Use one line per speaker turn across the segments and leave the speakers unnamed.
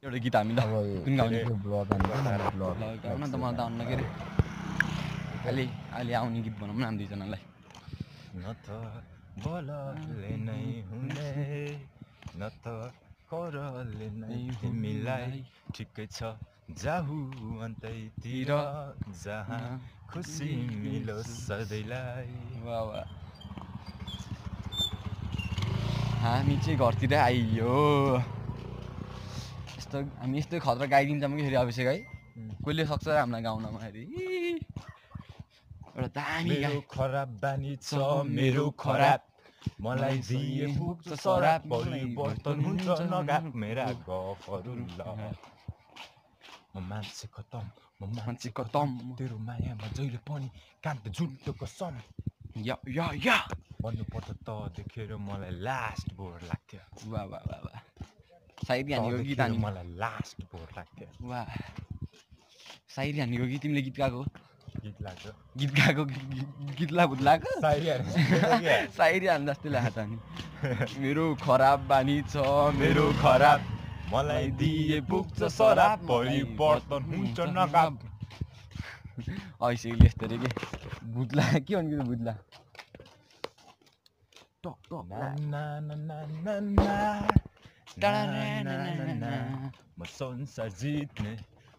एउटा गीत हामी ल कुन गाउने
ब्लग
गाउन त मलाई त आउन के अरे अहिले आउने गीत बनाउँ न हामी दुईजनालाई
न त बलले नै हुने न त करले नै तिमीलाई ठिकै छ जाहु अन्तैतिर जहाँ खुसी मिलोस् सधैँलाई
वाह वाह हामी चाहिँ घरतिर आइयो यस्तो हामी यस्तो खतरा गाइदिन्छौँ कि फेरि अभिषेक है कसले सक्छ हामीलाई गाउनमा फेरि एउटा दामी
मेरो खराब बानी छ मेरो खराब मलाई दिए पुग्छ सराप परिवर्तन हुन्छ नगाप मेरा गफहरू ल म मान्छे खतम तेरो मायामा जहिले पनि काट्दै झुटो कसम
या या या
भन्नुपर्दा त देखेर मलाई लास्ट बोर लाग्थ्यो
वाह वाह वाह वाह सायरी हानेको गीत हानी
मलाई लास्ट बोर लाग्थ्यो
वाह सायरी हानेको गीत तिमीले गीत गाएको
गीत लाग्यो
गीत लाग्यो सायरी हान जस्तै लाग्छ नि मेरो खराब बानी छ मेरो खराब
मलाई दिए पुग्छ सराप परिवर्तन हुन्छ नगाप
ऐसेले यस्तो रे के भुत्ला के भन्नु भुत्ला टक टक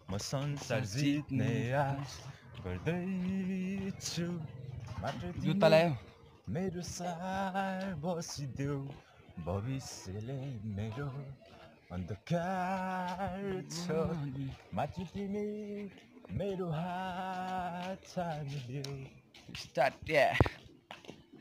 म संसार जित्ने आश गर्दैछु
जुत्ता ल्यायो
मेरो सार बसिदेऊ भविष्यले मेरो अन्धकार छ माथि तिमी मेरो हात थामिदेऊ
स्टार्ट